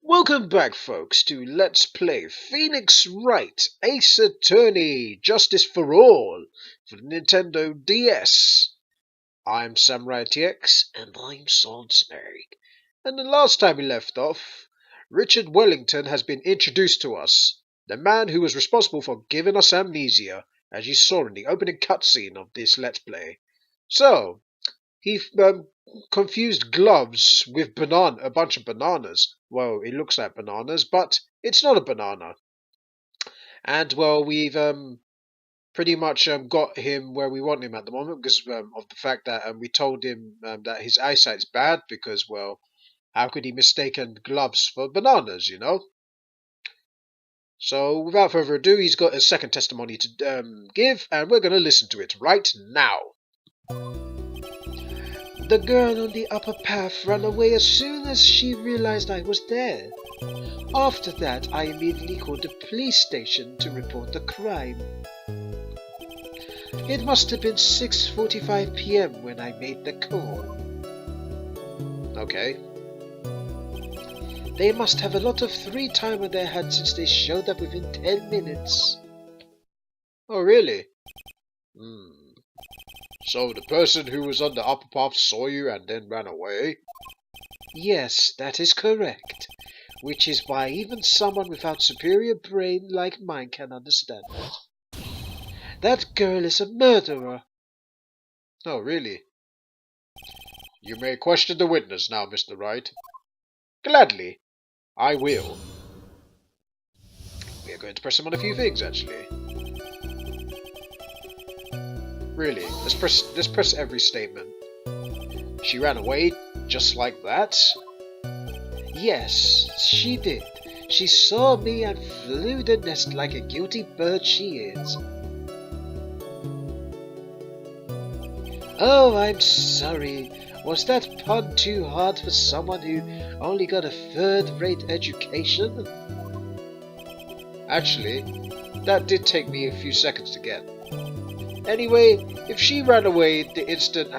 Welcome back, folks, to Let's Play Phoenix Wright Ace Attorney Justice for All for the Nintendo DS. I'm SamuraiT-X, and I'm Solid Snake. And the last time we left off, Richard Wellington has been introduced to us, the man who was responsible for giving us amnesia, as you saw in the opening cutscene of this Let's Play. So, he confused gloves with a bunch of bananas. Well, it looks like bananas, but it's not a banana. And well, we've pretty much got him where we want him at the moment because of the fact that we told him that his eyesight's bad because, well, how could he mistaken gloves for bananas, you know? So, without further ado, he's got a second testimony to give, and we're going to listen to it right now. The girl on the upper path ran away as soon as she realized I was there. After that, I immediately called the police station to report the crime. It must have been 6:45 p.m. when I made the call. Okay. They must have a lot of free time on their hands since they showed up within 10 minutes. Oh, really? So the person who was on the upper path saw you and then ran away? Yes, that is correct. Which is why even someone without superior brain like mine can understand that. That girl is a murderer. Oh, really? You may question the witness now, Mr. Wright. Gladly. I will. We are going to press him on a few things, actually. Really, let's press every statement. She ran away just like that? Yes, she did. She saw me and flew the nest like a guilty bird she is. Oh, I'm sorry. Was that pun too hard for someone who only got a third-rate education? Actually, that did take me a few seconds to get. Anyway, if she ran away the instant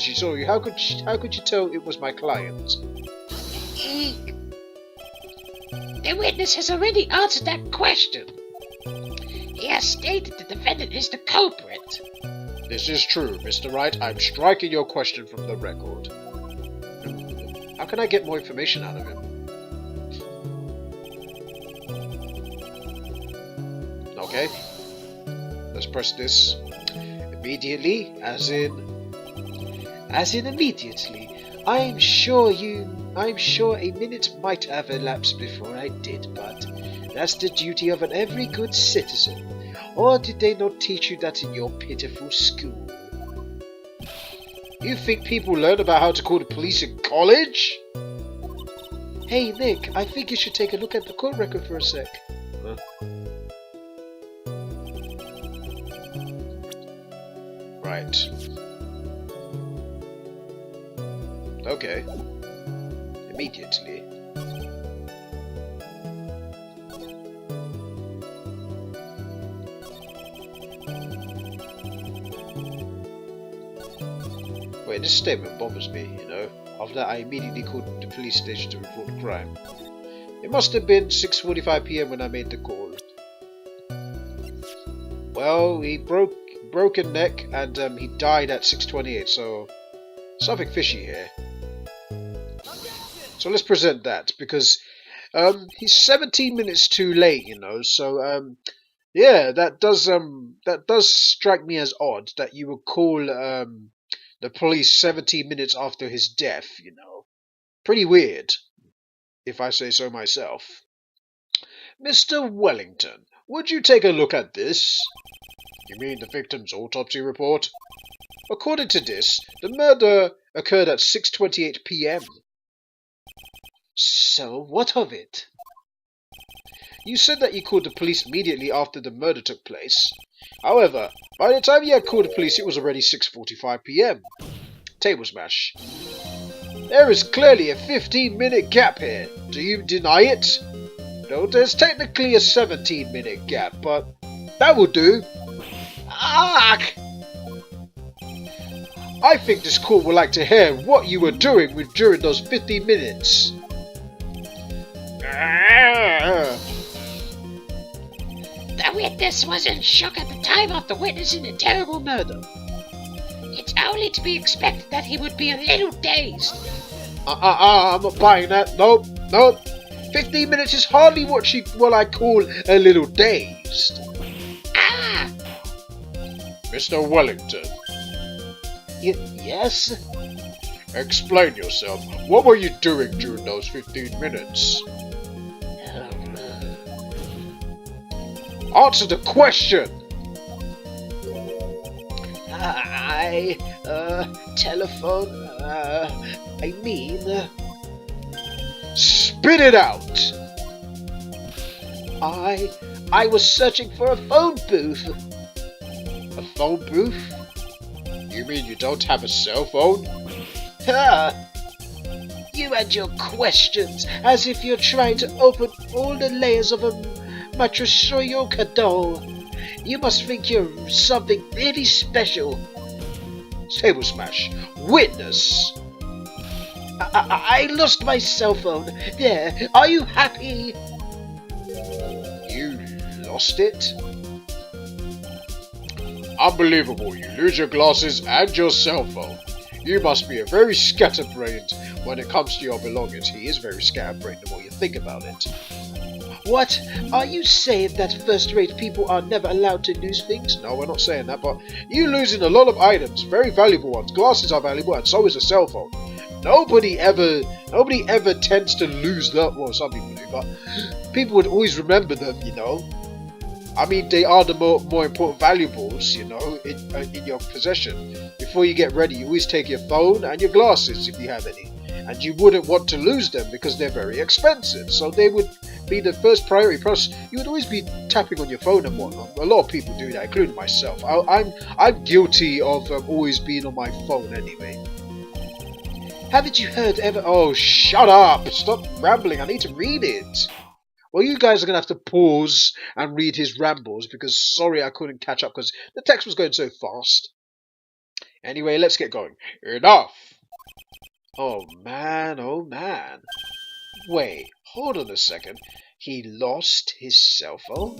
she saw you, how could you tell it was my client? The witness has already answered that question. He has stated the defendant is the culprit. This is true, Mr. Wright. I'm striking your question from the record. How can I get more information out of him? Okay. Let's press this. Immediately, as in immediately. I'm sure a minute might have elapsed before I did, but that's the duty of every good citizen. Or did they not teach you that in your pitiful school? You think people learn about how to call the police in college? Hey Nick, I think you should take a look at the court record for a sec. Huh? Right. Okay. Immediately. Wait, this statement bothers me, you know. After that, I immediately called the police station to report the crime. It must have been 6:45 p.m. when I made the call. Well, he broke a neck and he died at 6:28, so something fishy here. So let's present that, because he's 17 minutes too late, you know, so yeah, that does strike me as odd that you would call the police 17 minutes after his death, you know. Pretty weird, if I say so myself. Mr. Wellington, would you take a look at this? You mean the victim's autopsy report? According to this, the murder occurred at 6:28 p.m. So, what of it? You said that you called the police immediately after the murder took place. However, by the time you had called the police, it was already 6:45 p.m. Table smash. There is clearly a 15-minute gap here. Do you deny it? No, there's technically a 17-minute gap, but that will do. Ah! I think this court would like to hear what you were doing during those 15 minutes. The witness was in shock at the time of the witnessing the terrible murder. It's only to be expected that he would be a little dazed. I'm not buying that. Nope. 15 minutes is hardly what I call a little dazed. Ah! Mr. Wellington. Yes? Explain yourself. What were you doing during those 15 minutes? Answer the question! Telephone, Spit it out! I was searching for a phone booth. A phone booth? You mean you don't have a cell phone? You and your questions, as if you're trying to open all the layers of a matryoshka doll. You must think you're something really special. Table smash. Witness! I lost my cell phone. There, are you happy? You lost it? Unbelievable, you lose your glasses and your cell phone. You must be a very scatterbrained when it comes to your belongings. He is very scatterbrained the more you think about it. What? Are you saying that first-rate people are never allowed to lose things? No, we're not saying that, but you're losing a lot of items, very valuable ones. Glasses are valuable, and so is a cell phone. Nobody ever tends to lose that. Well, some people do, but people would always remember them, you know. I mean, they are the more important valuables, you know, in your possession. Before you get ready, you always take your phone and your glasses, if you have any. And you wouldn't want to lose them because they're very expensive. So they would be the first priority. Plus, you would always be tapping on your phone and whatnot. A lot of people do that, including myself. I'm guilty of always being on my phone anyway. Haven't you heard ever? Oh, shut up! Stop rambling. I need to read it. Well, you guys are going to have to pause and read his rambles because, sorry, I couldn't catch up because the text was going so fast. Anyway, let's get going. Enough! Oh man. Wait, hold on a second. He lost his cell phone?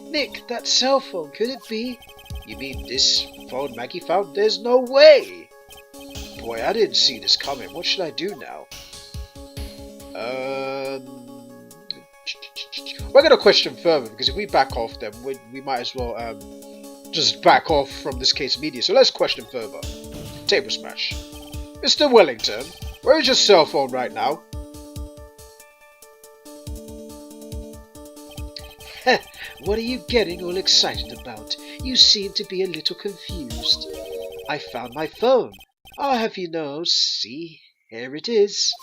Nick, that cell phone, could it be? You mean this phone Maggie found? There's no way! Boy, I didn't see this coming. What should I do now? We're going to question further because if we back off, then we might as well just back off from this case immediately. So let's question further. Table smash. Mr. Wellington, where is your cell phone right now? What are you getting all excited about? You seem to be a little confused. I found my phone. I'll have you know. See, here it is.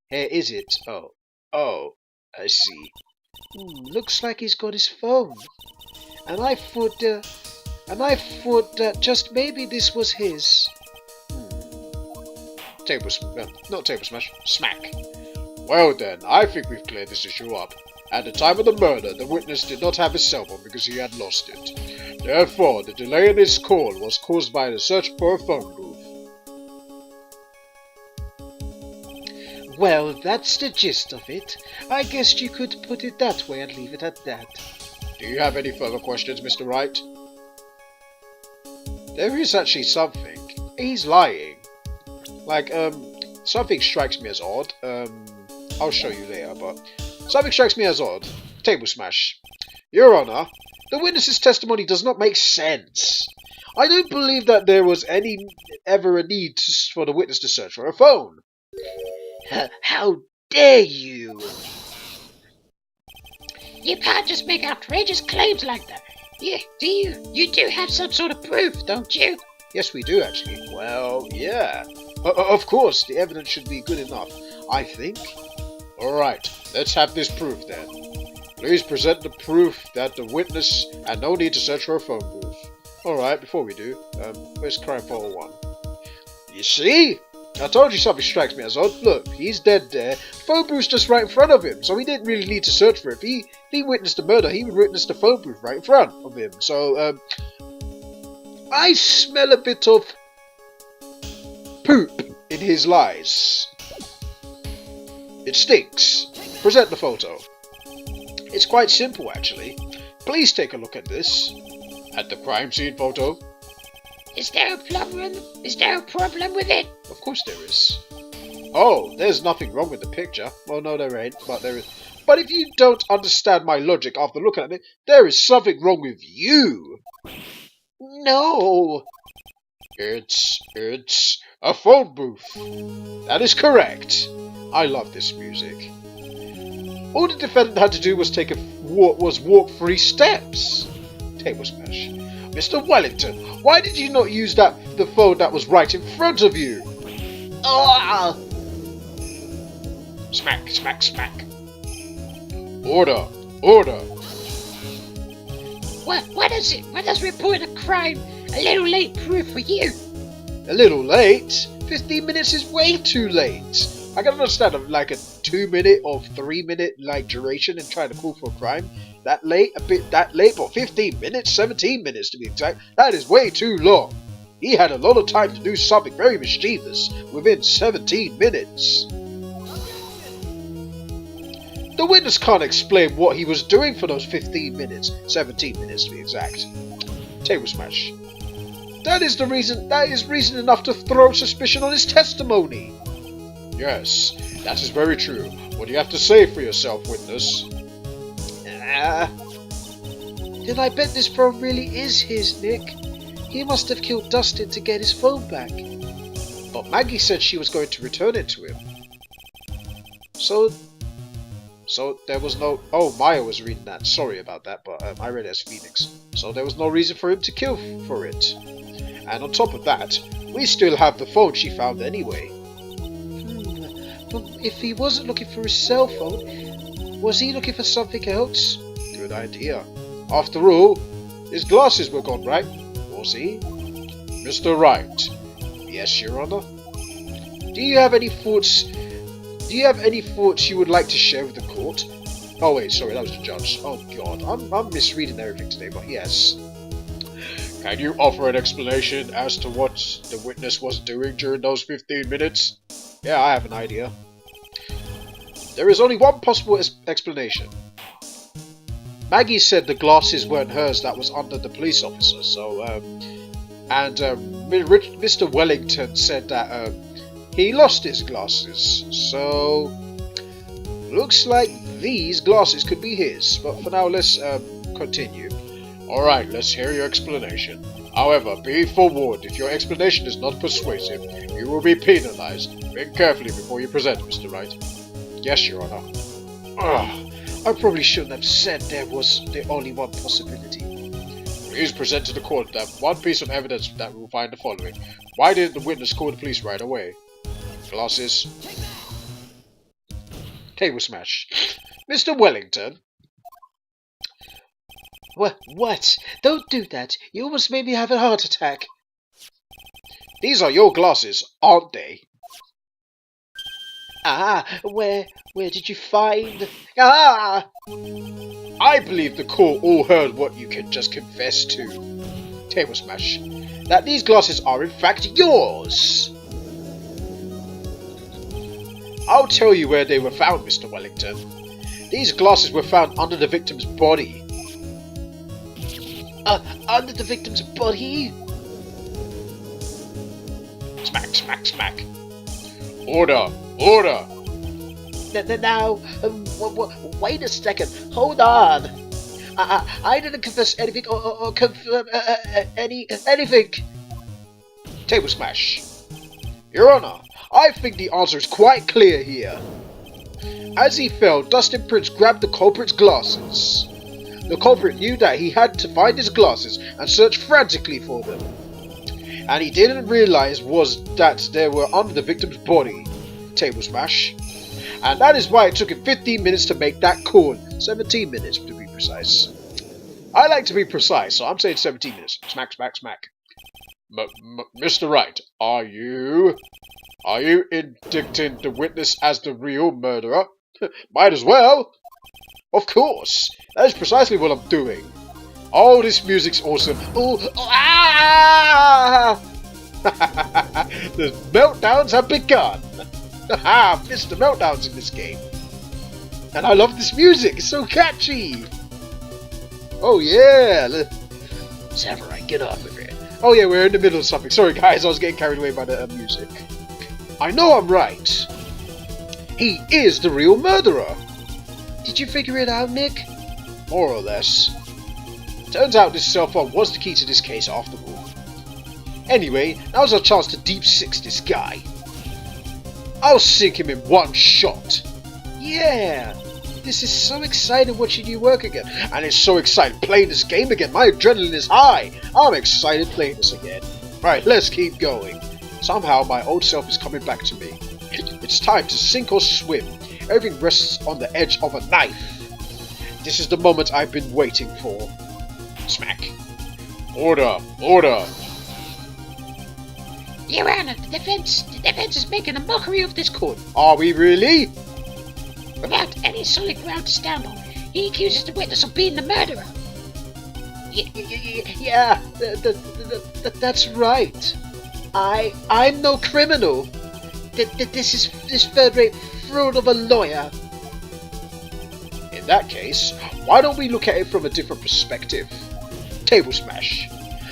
Here is it? Oh, I see. Looks like he's got his phone. And I thought that just maybe this was his. Not table smash, smack. Well then, I think we've cleared this issue up. At the time of the murder, the witness did not have his cell phone because he had lost it. Therefore, the delay in his call was caused by the search for a phone booth. Well, that's the gist of it. I guess you could put it that way and leave it at that. Do you have any further questions, Mr. Wright? There is actually something. He's lying. Like, something strikes me as odd. I'll show you later, but something strikes me as odd. Table smash. Your Honor, the witness's testimony does not make sense. I don't believe that there was ever a need for the witness to search for a phone. How dare you! You can't just make outrageous claims like that. You do have some sort of proof, don't you? Yes, we do actually. Well, yeah. Of course, the evidence should be good enough, I think. Alright, let's have this proof then. Please present the proof that the witness had no need to search for a phone booth. Alright, before we do, where's crime 401? You see? I told you something strikes me as odd. Look, he's dead there. Phone booth's just right in front of him, so he didn't really need to search for it. If he witnessed the murder, he would witness the phone booth right in front of him. So, I smell a bit of poop in his lies. It stinks. present the photo. It's quite simple, actually. Please take a look at this. At the crime scene photo. Is there a problem? Is there a problem with it? Of course there is. Oh, there's nothing wrong with the picture. Well, no, there ain't, but there is. But if you don't understand my logic after looking at it, there is something wrong with you. No. It's a phone booth. That is correct. I love this music. All the defendant had to do was walk 3 steps. Table smash. Mr. Wellington, why did you not use the phone that was right in front of you? Ah! Smack, smack, smack. Order, order. What does report a crime a little late proof for you? A little late? 15 minutes is way too late. I can understand like a 2-minute or 3-minute like duration in trying to call for a crime. That late, a bit that late, but 15 minutes, 17 minutes to be exact. That is way too long. He had a lot of time to do something very mischievous within 17 minutes. The witness can't explain what he was doing for those 15 minutes, 17 minutes to be exact. Table smash. That is reason enough to throw suspicion on his testimony. Yes, that is very true. What do you have to say for yourself, witness? Then I bet this phone really is his, Nick. He must have killed Dustin to get his phone back. But Maggie said she was going to return it to him. So there was no... Oh, Maya was reading that. Sorry about that, but I read it as Phoenix. So there was no reason for him to kill for it. And on top of that, we still have the phone she found anyway. But if he wasn't looking for his cell phone, was he looking for something else? Good idea. After all, his glasses were gone, right? Was he? Mr. Wright. Yes, Your Honor. Do you have any thoughts you would like to share with the court? Oh wait, sorry, that was the judge. Oh god, I'm misreading everything today, but yes. Can you offer an explanation as to what the witness was doing during those 15 minutes? Yeah, I have an idea. There is only one possible explanation. Maggie said the glasses weren't hers, that was under the police officer, so, Mr. Wellington said that, he lost his glasses, so looks like these glasses could be his, but for now let's, continue. Alright, let's hear your explanation. However, be forewarned, if your explanation is not persuasive, you will be penalized. Think carefully before you present, Mr. Wright. Yes, Your Honor. I probably shouldn't have said there was the only one possibility. Please present to the court that one piece of evidence that will find the following. Why didn't the witness call the police right away? Glasses. Table smash. Mr. Wellington. What? Don't do that. You almost made me have a heart attack. These are your glasses, aren't they? Where did you find... I believe the court all heard what you can just confess to. Table smash. That these glasses are in fact yours. I'll tell you where they were found, Mr. Wellington. These glasses were found under the victim's body. Under the victim's body? Smack, smack, smack. Order, order. Now, wait a second. Hold on. I didn't confess anything or confirm anything. Table smash. Your Honor, I think the answer is quite clear here. As he fell, Dustin Prince grabbed the culprit's glasses. The culprit knew that he had to find his glasses and search frantically for them. And he didn't realize that they were under the victim's body. Table smash. And that is why it took him 15 minutes to make that call. 17 minutes to be precise. I like to be precise, so I'm saying 17 minutes. Smack, smack, smack. Mr. Wright, are you indicting the witness as the real murderer? Might as well. Of course. That is precisely what I'm doing. Oh, this music's awesome. The meltdowns have begun. Mr. Meltdowns in this game. And I love this music. It's so catchy. Oh yeah. Samurai, get on with it. Oh yeah, we're in the middle of something. Sorry guys, I was getting carried away by the music. I know I'm right. He is the real murderer. Did you figure it out, Nick? More or less. Turns out this cell phone was the key to this case after all. Anyway, now's our chance to deep six this guy. I'll sink him in one shot. Yeah! This is so exciting watching you work again. And it's so exciting playing this game again. My adrenaline is high. I'm excited playing this again. Right, let's keep going. Somehow my old self is coming back to me. It's time to sink or swim. Everything rests on the edge of a knife. This is the moment I've been waiting for. Smack. Order! Order! Your Honor, the defense is making a mockery of this court. Are we really? Without any solid ground to stand on, he accuses the witness of being the murderer. Yeah, that's right. I'm no criminal. This is this third-rate fraud of a lawyer. In that case, why don't we look at it from a different perspective? Table smash.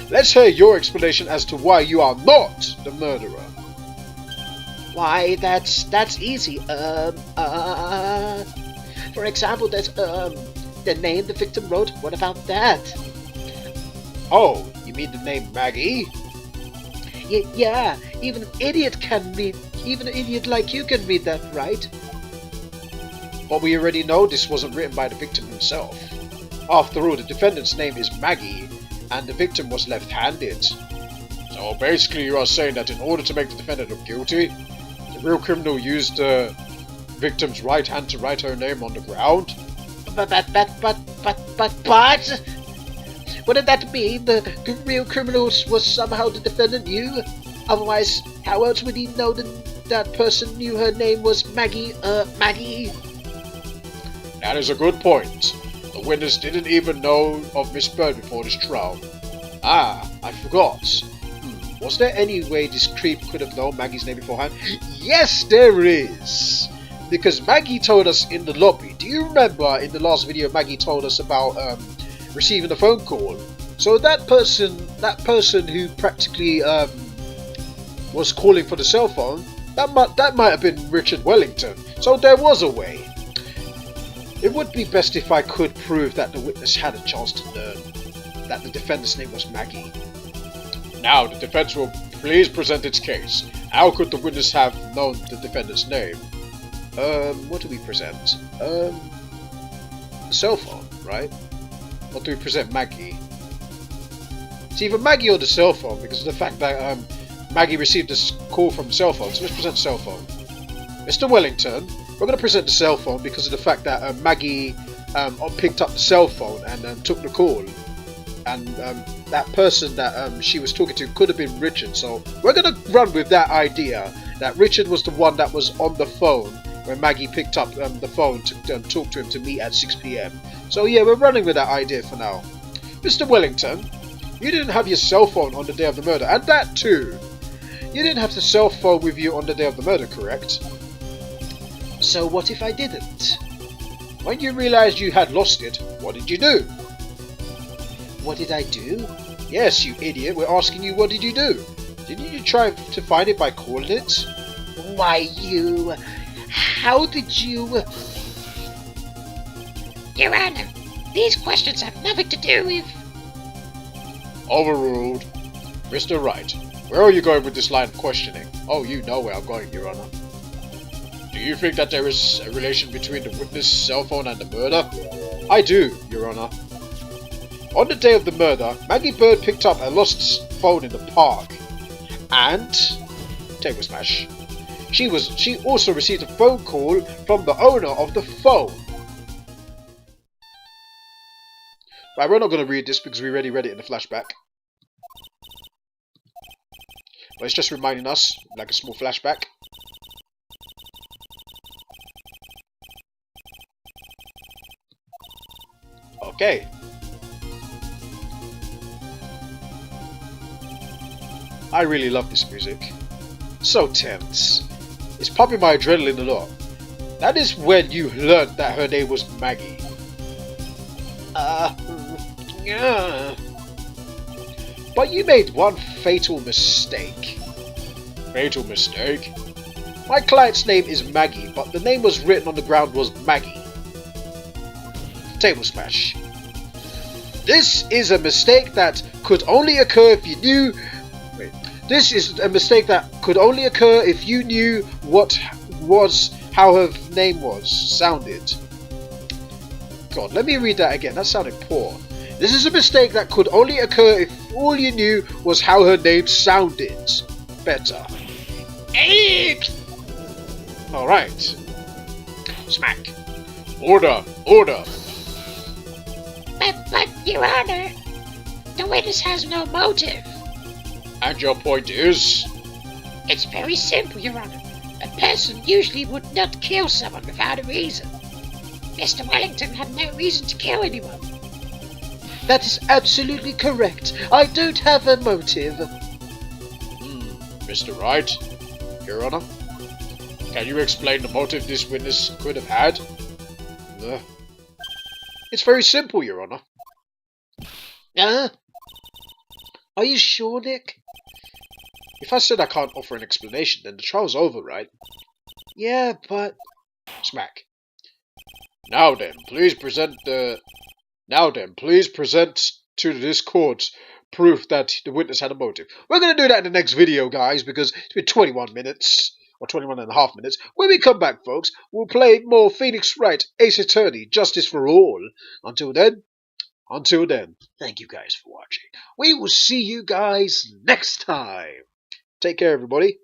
Let's hear your explanation as to why you are not the murderer. Why, that's easy. For example, there's the name the victim wrote. What about that? Oh, you mean the name Maggie? Yeah, even an idiot can read. Even an idiot like you can read that, right? But we already know this wasn't written by the victim himself. After all, the defendant's name is Maggie, and the victim was left-handed. So basically you are saying that in order to make the defendant look guilty, the real criminal used the victim's right hand to write her name on the ground? But wouldn't that mean the real criminal was somehow the defendant you? Otherwise, how else would he know that person knew her name was Maggie? That is a good point. The witness didn't even know of Miss Bird before this trial. Ah, I forgot. Was there any way this creep could have known Maggie's name beforehand? Yes, there is! Because Maggie told us in the lobby. Do you remember in the last video Maggie told us about receiving a phone call? So that person who practically was calling for the cell phone, that might have been Richard Wellington. So there was a way. It would be best if I could prove that the witness had a chance to learn that the defendant's name was Maggie. Now the defense will please present its case. How could the witness have known the defendant's name? What do we present? The cell phone, right? Or do we present Maggie? It's either Maggie or the cell phone because of the fact that Maggie received this call from the cell phone. So let's present the cell phone. Mr. Wellington, we're going to present the cell phone because of the fact that Maggie picked up the cell phone and took the call. And that person that she was talking to could have been Richard. So we're going to run with that idea that Richard was the one that was on the phone when Maggie picked up the phone to talk to him to meet at 6 PM. So yeah, we're running with that idea for now. Mr. Wellington, you didn't have your cell phone on the day of the murder, and that too. You didn't have the cell phone with you on the day of the murder, correct? So what if I didn't? When you realized you had lost it, what did you do? What did I do? Yes, you idiot, we're asking you what did you do? Didn't you try to find it by calling it? Why, you... How did you... Your Honor, these questions have nothing to do with... Overruled. Mr. Wright, where are you going with this line of questioning? Oh, you know where I'm going, Your Honor. Do you think that there is a relation between the witness' cell phone and the murder? I do, Your Honor. On the day of the murder, Maggie Bird picked up a lost phone in the park. And... table smash. She also received a phone call from the owner of the phone. Right, we're not going to read this because we already read it in the flashback. But it's just reminding us, like a small flashback. Okay. I really love this music. So tense. It's pumping my adrenaline a lot. That is when you learned that her name was Maggie. Yeah. But you made one fatal mistake. Fatal mistake? My client's name is Maggie, but the name was written on the ground was Maggie. Table smash. This is a mistake that could only occur if you knew... Wait. This is a mistake that could only occur if you knew how her name sounded. God, let me read that again. That sounded poor. This is a mistake that could only occur if all you knew was how her name sounded. Better. Alright. Smack. Order! Order! But, Your Honor, the witness has no motive. And your point is? It's very simple, Your Honor. A person usually would not kill someone without a reason. Mr. Wellington had no reason to kill anyone. That is absolutely correct. I don't have a motive. Mr. Wright, Your Honor, can you explain the motive this witness could have had? It's very simple, Your Honor. Are you sure, Nick? If I said I can't offer an explanation, then the trial's over, right? Yeah, but... Smack. Now then, please present to this court proof that the witness had a motive. We're going to do that in the next video, guys, because it's been 21 minutes, or 21 and a half minutes. When we come back, folks, we'll play more Phoenix Wright, Ace Attorney, Justice for All. Until then, thank you guys for watching. We will see you guys next time. Take care, everybody.